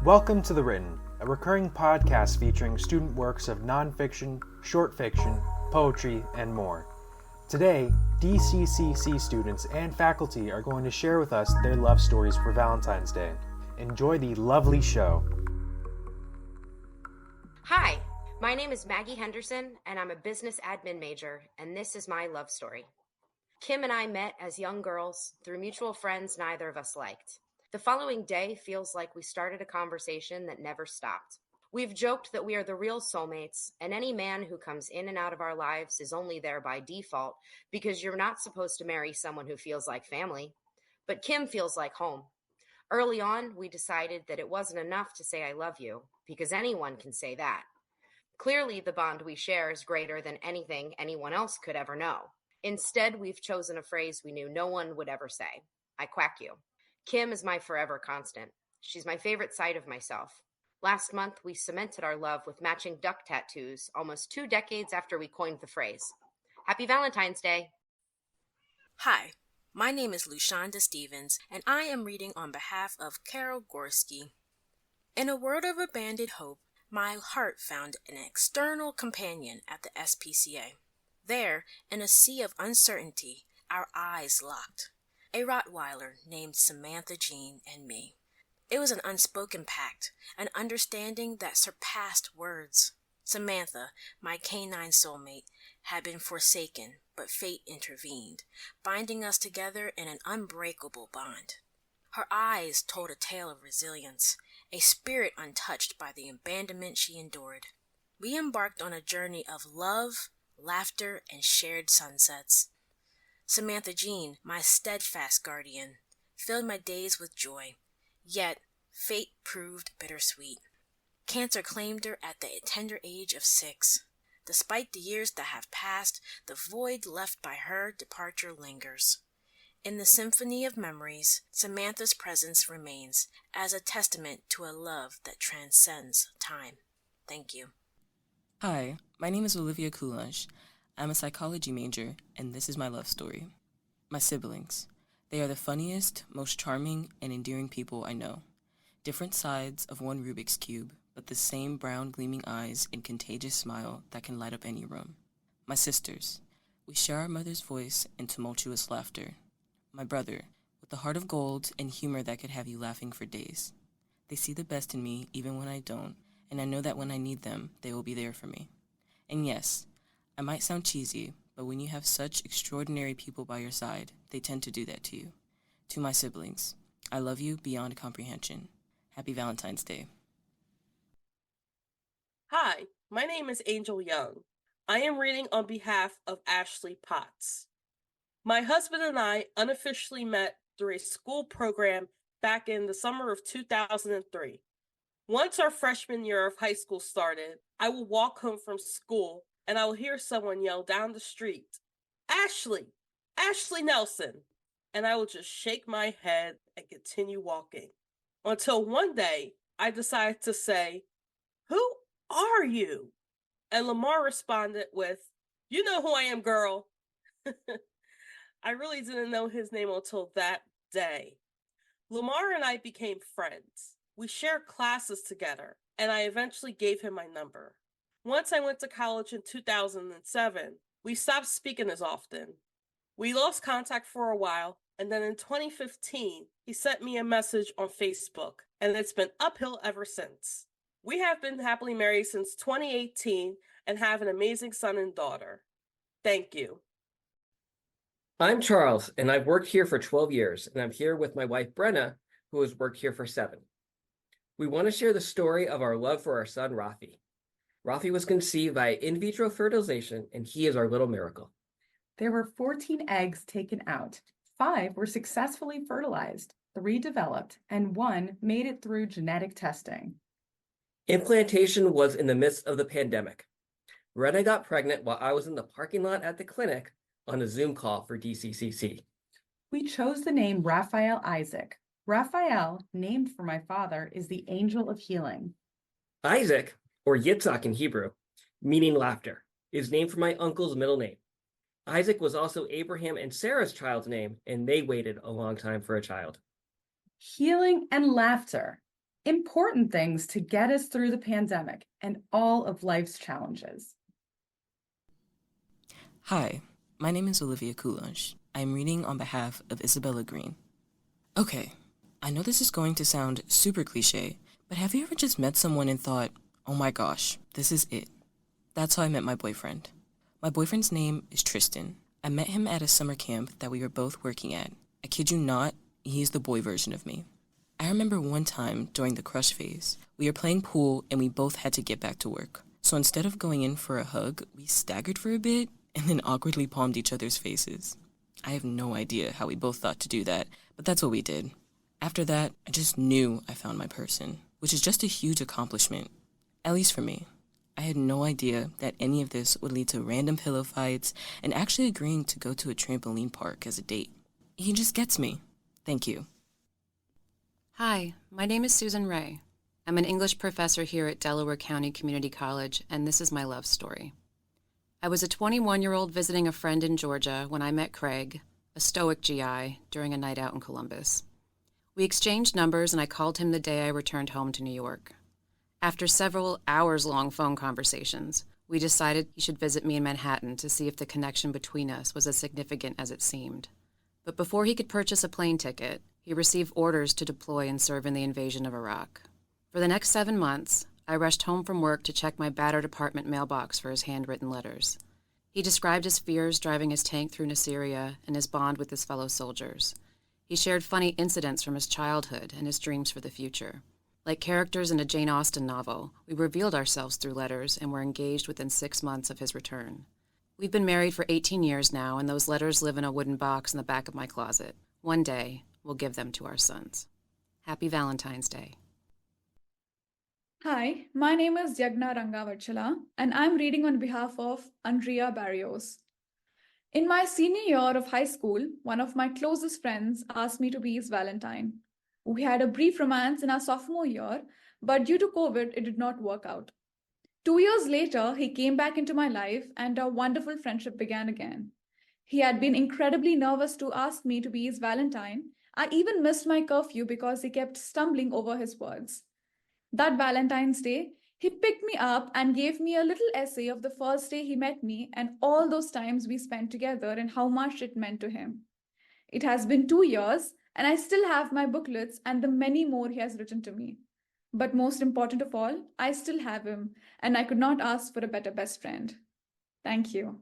Welcome to The Written, a recurring podcast featuring student works of nonfiction, short fiction, poetry, and more. Today, DCCC students and faculty are going to share with us their love stories for Valentine's Day. Enjoy the lovely show. Hi, my name is Maggie Henderson, and I'm a business admin major, and this is my love story. Kim and I met as young girls through mutual friends neither of us liked. The following day feels like we started a conversation that never stopped. We've joked that we are the real soulmates, and any man who comes in and out of our lives is only there by default because you're not supposed to marry someone who feels like family. But Kim feels like home. Early on, we decided that it wasn't enough to say I love you, because anyone can say that. Clearly, the bond we share is greater than anything anyone else could ever know. Instead, we've chosen a phrase we knew no one would ever say. I quack you. Kim is my forever constant. She's my favorite side of myself. Last month, we cemented our love with matching duck tattoos almost 2 decades after we coined the phrase. Happy Valentine's Day! Hi, my name is Luanda Stevens, and I am reading on behalf of Carol Gorski. In a world of abandoned hope, my heart found an external companion at the SPCA. There, in a sea of uncertainty, our eyes locked. A Rottweiler named Samantha Jean and me. It was an unspoken pact, an understanding that surpassed words. Samantha, my canine soulmate, had been forsaken, but fate intervened, binding us together in an unbreakable bond. Her eyes told a tale of resilience, a spirit untouched by the abandonment she endured. We embarked on a journey of love, laughter, and shared sunsets. Samantha Jean, my steadfast guardian, filled my days with joy. Yet, fate proved bittersweet. Cancer claimed her at the tender age of 6. Despite the years that have passed, the void left by her departure lingers. In the symphony of memories, Samantha's presence remains as a testament to a love that transcends time. Thank you. Hi, my name is Olivia Kulash. I'm a psychology major, and this is my love story. My siblings. They are the funniest, most charming, and endearing people I know. Different sides of one Rubik's Cube, but the same brown gleaming eyes and contagious smile that can light up any room. My sisters. We share our mother's voice and tumultuous laughter. My brother, with a heart of gold and humor that could have you laughing for days. They see the best in me even when I don't, and I know that when I need them, they will be there for me. And yes, I might sound cheesy, but when you have such extraordinary people by your side, they tend to do that to you. To my siblings, I love you beyond comprehension. Happy Valentine's Day. Hi, my name is Angel Young. I am reading on behalf of Ashley Potts. My husband and I unofficially met through a school program back in the summer of 2003. Once our freshman year of high school started, I will walk home from school and I will hear someone yell down the street, Ashley! Ashley Nelson! And I will just shake my head and continue walking. Until one day, I decided to say, who are you? And Lamar responded with, you know who I am, girl. I really didn't know his name until that day. Lamar and I became friends. We shared classes together, and I eventually gave him my number. Once I went to college in 2007, we stopped speaking as often. We lost contact for a while, and then in 2015, he sent me a message on Facebook, and it's been uphill ever since. We have been happily married since 2018 and have an amazing son and daughter. Thank you. I'm Charles, and I've worked here for 12 years, and I'm here with my wife, Brena, who has worked here for 7. We want to share the story of our love for our son, Rafi. Rafi was conceived by in vitro fertilization, and he is our little miracle. There were 14 eggs taken out. 5 were successfully fertilized, 3 developed, and 1 made it through genetic testing. Implantation was in the midst of the pandemic. Brena got pregnant while I was in the parking lot at the clinic on a Zoom call for DCCC. We chose the name Raphael Isaac. Raphael, named for my father, is the angel of healing. Isaac, or Yitzhak in Hebrew, meaning laughter, is named for my uncle's middle name. Isaac was also Abraham and Sarah's child's name, and they waited a long time for a child. Healing and laughter. important things to get us through the pandemic and all of life's challenges. Hi, my name is Olivia Kulash. I am reading on behalf of Isabella Green. Okay, I know this is going to sound super cliche, but have you ever just met someone and thought, oh my gosh, this is it? That's how I met my boyfriend. My boyfriend's name is Tristan. I met him at a summer camp that we were both working at. I kid you not, he's the boy version of me. I remember one time during the crush phase, we were playing pool and we both had to get back to work. So instead of going in for a hug, we staggered for a bit and then awkwardly palmed each other's faces. I have no idea how we both thought to do that, but that's what we did. After that, I just knew I found my person, which is just a huge accomplishment, at least for me. I had no idea that any of this would lead to random pillow fights and actually agreeing to go to a trampoline park as a date. He just gets me. Thank you. Hi, my name is Susan Ray. I'm an English professor here at Delaware County Community College, and this is my love story. I was a 21-year-old visiting a friend in Georgia when I met Craig, a stoic GI, during a night out in Columbus. We exchanged numbers, and I called him the day I returned home to New York. After several hours-long phone conversations, we decided he should visit me in Manhattan to see if the connection between us was as significant as it seemed. But before he could purchase a plane ticket, he received orders to deploy and serve in the invasion of Iraq. For the next 7 months, I rushed home from work to check my battered apartment mailbox for his handwritten letters. He described his fears driving his tank through Nasiriyah and his bond with his fellow soldiers. He shared funny incidents from his childhood and his dreams for the future. Like characters in a Jane Austen novel, we revealed ourselves through letters and were engaged within 6 months of his return. We've been married for 18 years now, and those letters live in a wooden box in the back of my closet. One day, we'll give them to our sons. Happy Valentine's Day. Hi, my name is Yagna Rangavachala, and I'm reading on behalf of Andrea Barrios. In my senior year of high school, one of my closest friends asked me to be his Valentine. We had a brief romance in our sophomore year, but due to COVID, it did not work out. 2 years later, he came back into my life and a wonderful friendship began again. He had been incredibly nervous to ask me to be his Valentine. I even missed my curfew because he kept stumbling over his words. That Valentine's Day, he picked me up and gave me a little essay of the first day he met me and all those times we spent together and how much it meant to him. It has been 2 years, and I still have my booklets and the many more he has written to me. But most important of all, I still have him, and I could not ask for a better best friend. Thank you.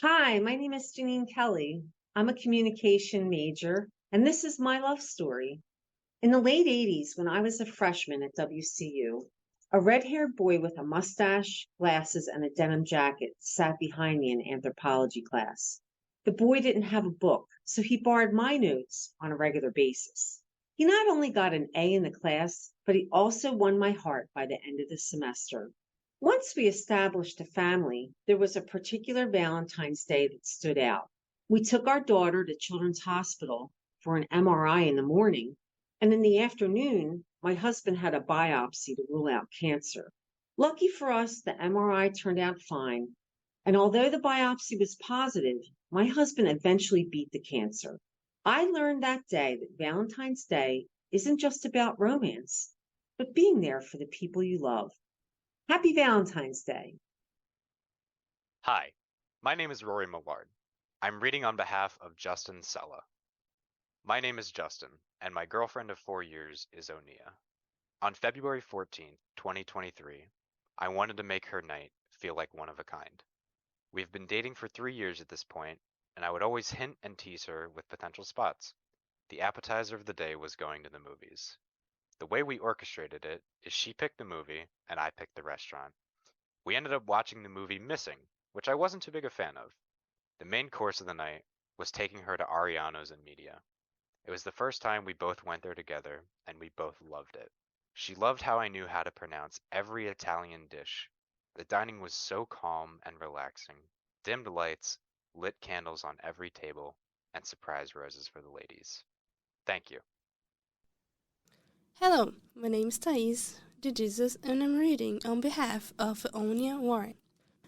Hi, my name is Janine Kelly. I'm a communication major, and this is my love story. In the late 80s, when I was a freshman at WCU, a red-haired boy with a mustache, glasses, and a denim jacket sat behind me in anthropology class. The boy didn't have a book, so he borrowed my notes on a regular basis. He not only got an A in the class, but he also won my heart by the end of the semester. Once we established a family, there was a particular Valentine's Day that stood out. We took our daughter to Children's Hospital for an MRI in the morning, and in the afternoon, my husband had a biopsy to rule out cancer. Lucky for us, the MRI turned out fine, and although the biopsy was positive, my husband eventually beat the cancer. I learned that day that Valentine's Day isn't just about romance, but being there for the people you love. Happy Valentine's Day. Hi, my name is Rory Millard. I'm reading on behalf of Justin Sella. My name is Justin, and my girlfriend of 4 years is Onia. On February 14th, 2023, I wanted to make her night feel like one of a kind. We've been dating for 3 years at this point, and I would always hint and tease her with potential spots. The appetizer of the day was going to the movies. The way we orchestrated it is she picked the movie, and I picked the restaurant. We ended up watching the movie Missing, which I wasn't too big a fan of. The main course of the night was taking her to Ariano's in Media. It was the first time we both went there together, and we both loved it. She loved how I knew how to pronounce every Italian dish. The dining was so calm and relaxing. Dimmed lights, lit candles on every table, and surprise roses for the ladies. Thank you. Hello, my name is Thais DeJesus, and I'm reading on behalf of Onia Warren.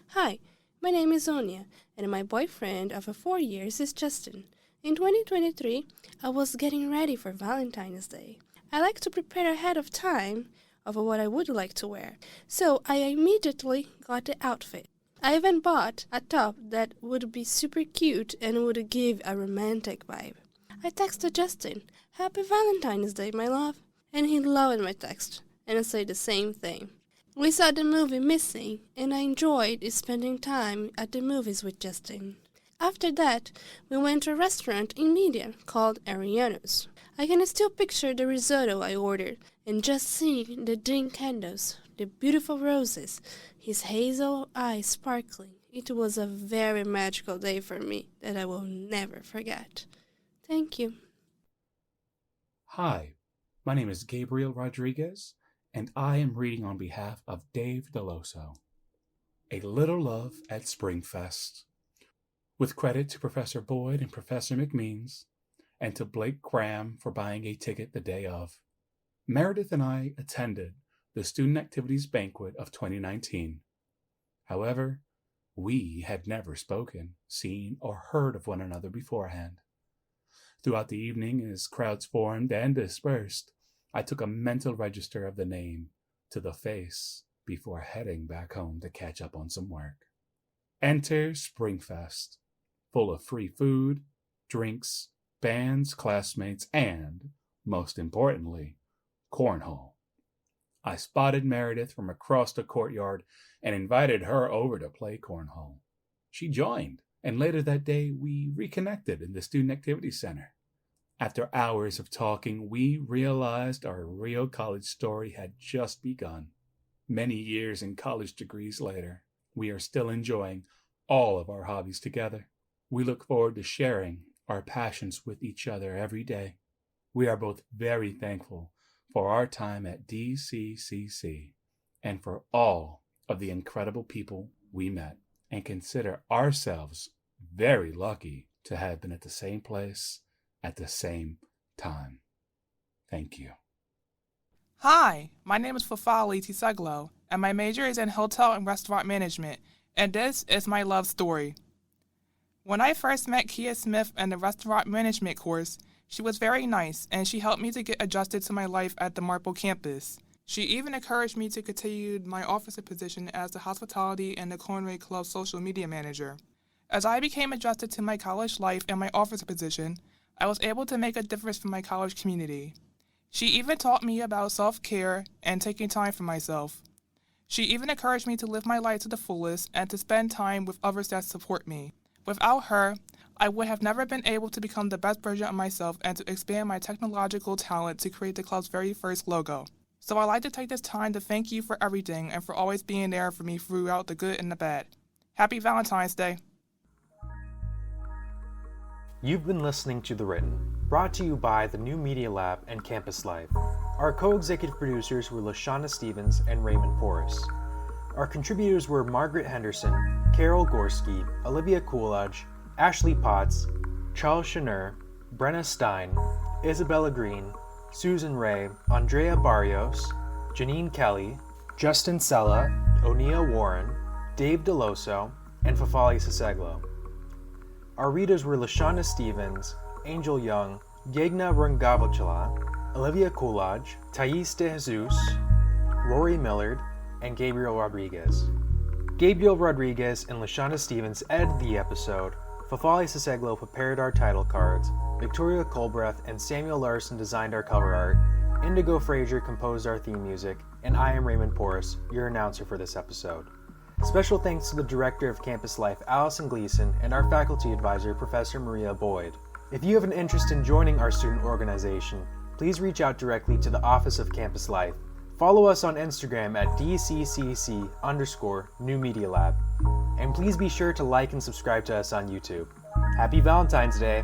Hi, my name is Onia, and my boyfriend of 4 years is Justin. In 2023, I was getting ready for Valentine's Day. I like to prepare ahead of time of what I would like to wear, so I immediately got the outfit. I even bought a top that would be super cute and would give a romantic vibe. I texted Justin, "Happy Valentine's Day, my love," and he loved my text, and I said the same thing. We saw the movie Missing, and I enjoyed spending time at the movies with Justin. After that, we went to a restaurant in Media called Ariano's. I can still picture the risotto I ordered, and just seeing the dim candles, the beautiful roses, his hazel eyes sparkling. It was a very magical day for me that I will never forget. Thank you. Hi, my name is Gabriel Rodriguez, and I am reading on behalf of Dave Deloso. A Little Love at Springfest. With credit to Professor Boyd and Professor McMeans, and to Blake Graham for buying a ticket the day of, Meredith and I attended the Student Activities Banquet of 2019. However, we had never spoken, seen, or heard of one another beforehand. Throughout the evening, as crowds formed and dispersed, I took a mental register of the name to the face before heading back home to catch up on some work. Enter Springfest, full of free food, drinks, bands, classmates, and, most importantly, cornhole. I spotted Meredith from across the courtyard and invited her over to play cornhole. She joined, and later that day we reconnected in the Student Activities Center. After hours of talking, we realized our real college story had just begun. Many years and college degrees later, we are still enjoying all of our hobbies together. We look forward to sharing our passions with each other every day. We are both very thankful for our time at DCCC and for all of the incredible people we met, and consider ourselves very lucky to have been at the same place at the same time. Thank you. Hi, my name is Fafali Tiseglo, and my major is in Hotel and Restaurant Management, and this is my love story. When I first met Kia Smith in the Restaurant Management course, she was very nice, and she helped me to get adjusted to my life at the Marple campus. She even encouraged me to continue my officer position as the Hospitality and the Culinary Club social media manager. As I became adjusted to my college life and my officer position, I was able to make a difference for my college community. She even taught me about self-care and taking time for myself. She even encouraged me to live my life to the fullest and to spend time with others that support me. Without her, I would have never been able to become the best version of myself and to expand my technological talent to create the club's very first logo. So I'd like to take this time to thank you for everything and for always being there for me throughout the good and the bad. Happy Valentine's Day. You've been listening to The Written, brought to you by the New Media Lab and Campus Life. Our co-executive producers were Luanda Stevens and Raymond Porras. Our contributors were Margaret Henderson, Carol Gorski, Olivia Kulash, Ashley Potts, Charles Schnur, Brena Stein, Isabella Green, Susan Ray, Andrea Barrios, Janine Kelly, Justin Sella, Onia Warren, Dave Deloso, and Fafali Siseglo. Our readers were Luanda Stevens, Angel Young, Yegna Rungavachala, Olivia Kulash, Thais De Jesus, Rory Millard, and Gabriel Rodriguez. Gabriel Rodriguez and Luanda Stevens edited the episode, Fafali Siseglo prepared our title cards, Victoria Colbreth and Samuel Larson designed our cover art, Indigo Frazier composed our theme music, and I am Raymond Porras, your announcer for this episode. Special thanks to the Director of Campus Life, Allison Gleason, and our Faculty Advisor, Professor Maria Boyd. If you have an interest in joining our student organization, please reach out directly to the Office of Campus Life. Follow us on Instagram at DCCC_New Media Lab. And please be sure to like and subscribe to us on YouTube. Happy Valentine's Day!